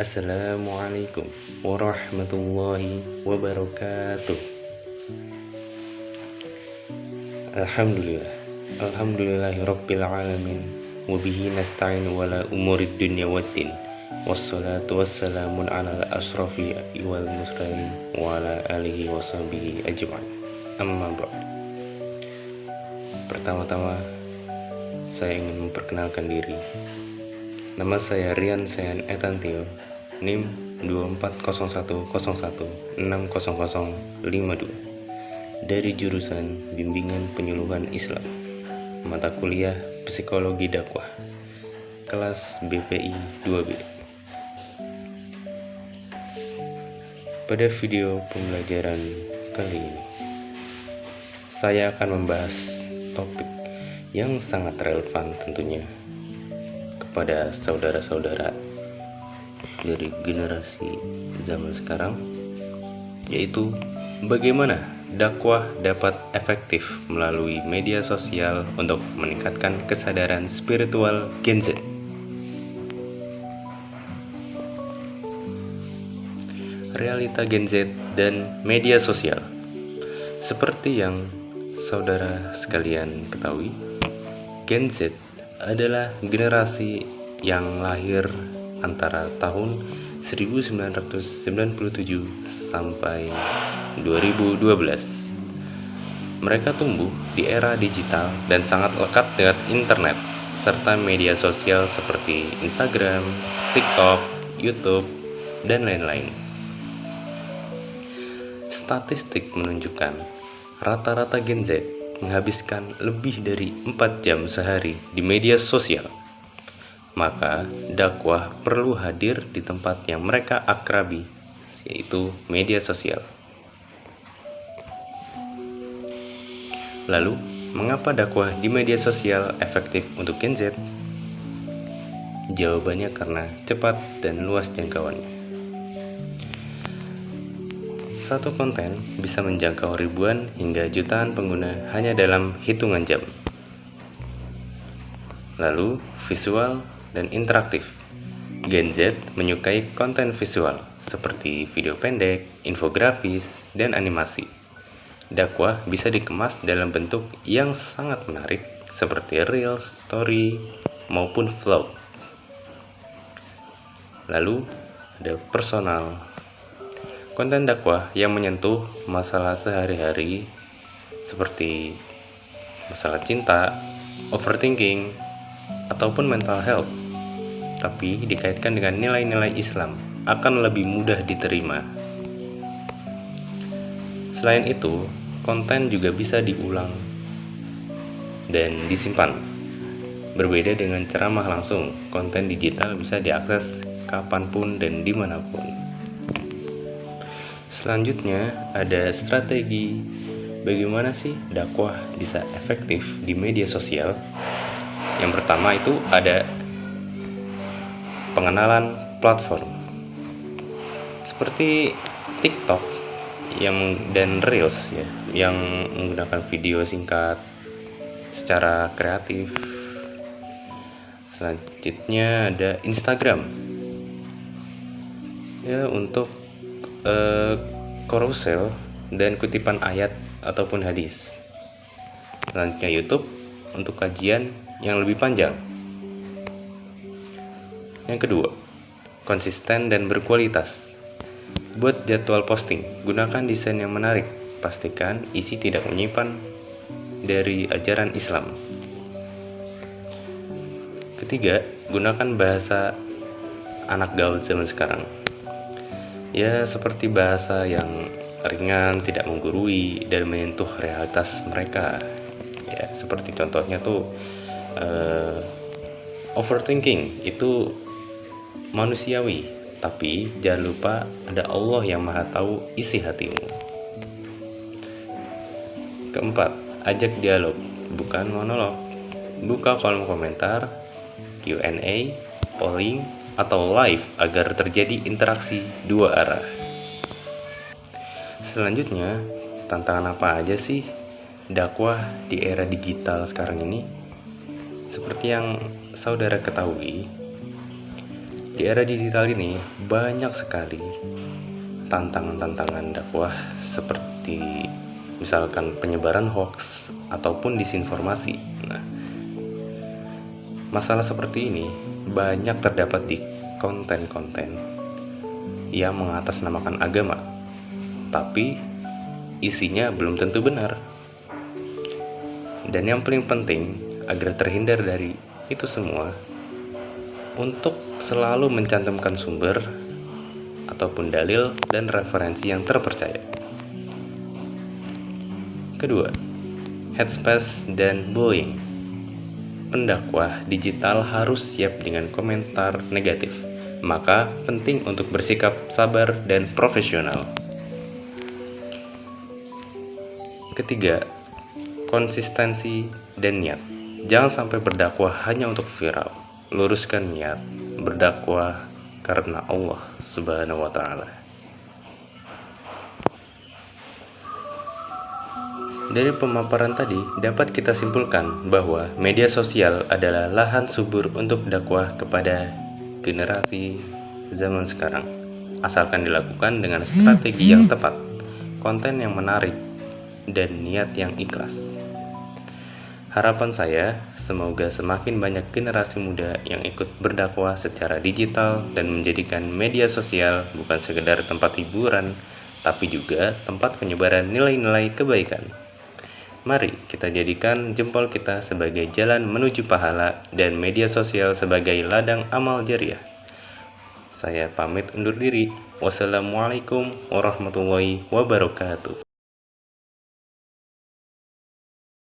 Assalamualaikum warahmatullahi wabarakatuh. Alhamdulillah. Alhamdulillahi rabbil alamin. Wabihi nasta'in wala umurid dunya waddin. Wassalatu wassalamun ala asrafi wal mursalin wa ala alihi wa sahbihi ajma'in. Amma ba'd. Pertama-tama saya ingin memperkenalkan diri. Nama saya Rian Sean Etantio, NIM 240101600052 dari jurusan Bimbingan Penyuluhan Islam, mata kuliah Psikologi Dakwah, kelas BPI 2B. Pada video pembelajaran kali ini, saya akan membahas topik yang sangat relevan tentunya kepada saudara-saudara dari generasi zaman sekarang, yaitu bagaimana dakwah dapat efektif melalui media sosial untuk meningkatkan kesadaran spiritual Gen Z. Realita Gen Z dan media sosial. Seperti yang saudara sekalian ketahui, Gen Z adalah generasi yang lahir antara tahun 1997 sampai 2012. Mereka tumbuh di era digital dan sangat lekat dengan internet serta media sosial seperti Instagram, TikTok, YouTube, dan lain-lain. Statistik menunjukkan rata-rata Gen Z menghabiskan lebih dari 4 jam sehari di media sosial. Maka dakwah perlu hadir di tempat yang mereka akrabi, yaitu media sosial. Lalu, mengapa dakwah di media sosial efektif untuk Gen Z? Jawabannya karena cepat dan luas jangkauannya. Satu konten bisa menjangkau ribuan hingga jutaan pengguna hanya dalam hitungan jam. Lalu, visual dan interaktif. Gen Z menyukai konten visual seperti video pendek, infografis, dan animasi. Dakwah bisa dikemas dalam bentuk yang sangat menarik seperti reels, story, maupun vlog. Lalu, ada personal. Konten dakwah yang menyentuh masalah sehari-hari seperti masalah cinta, overthinking, ataupun mental health, tapi dikaitkan dengan nilai-nilai Islam akan lebih mudah diterima. Selain itu, konten juga bisa diulang dan disimpan. Berbeda dengan ceramah langsung, konten digital bisa diakses kapanpun dan dimanapun. Selanjutnya ada strategi bagaimana sih dakwah bisa efektif di media sosial. Yang pertama itu ada pengenalan platform seperti TikTok dan Reels ya, yang menggunakan video singkat secara kreatif. Selanjutnya ada Instagram ya, untuk carousel dan kutipan ayat ataupun hadis. Selanjutnya YouTube untuk kajian yang lebih panjang. Yang kedua, konsisten dan berkualitas. Buat jadwal posting, gunakan desain yang menarik. Pastikan isi tidak menyimpan dari ajaran Islam. Ketiga, gunakan bahasa anak gaul zaman sekarang. Ya, seperti bahasa yang ringan, tidak menggurui, dan menyentuh realitas mereka. Ya, seperti contohnya tuh overthinking itu manusiawi, tapi jangan lupa ada Allah yang Maha Tahu isi hatimu. Keempat, ajak dialog, bukan monolog. Buka kolom komentar, Q&A, polling, atau live agar terjadi interaksi dua arah. Selanjutnya, tantangan apa aja sih dakwah di era digital sekarang ini? Seperti yang saudara ketahui, Di era digital ini banyak sekali tantangan-tantangan dakwah seperti misalkan penyebaran hoax ataupun disinformasi. Nah, masalah seperti ini banyak terdapat di konten-konten yang mengatasnamakan agama, tapi isinya belum tentu benar. Dan yang paling penting agar terhindar dari itu semua, untuk selalu mencantumkan sumber ataupun dalil dan referensi yang terpercaya. Kedua, headspace dan bullying. Pendakwah digital harus siap dengan komentar negatif, maka penting untuk bersikap sabar dan profesional. Ketiga, konsistensi dan niat. Jangan sampai berdakwah hanya untuk viral. Luruskan niat, berdakwah karena Allah Subhanahu wa Ta'ala. Dari pemaparan tadi dapat kita simpulkan bahwa media sosial adalah lahan subur untuk dakwah kepada generasi zaman sekarang, asalkan dilakukan dengan strategi yang tepat, konten yang menarik, dan niat yang ikhlas. Harapan saya, semoga semakin banyak generasi muda yang ikut berdakwah secara digital dan menjadikan media sosial bukan sekedar tempat hiburan, tapi juga tempat penyebaran nilai-nilai kebaikan. Mari kita jadikan jempol kita sebagai jalan menuju pahala dan media sosial sebagai ladang amal jariah. Saya pamit undur diri. Wassalamualaikum warahmatullahi wabarakatuh.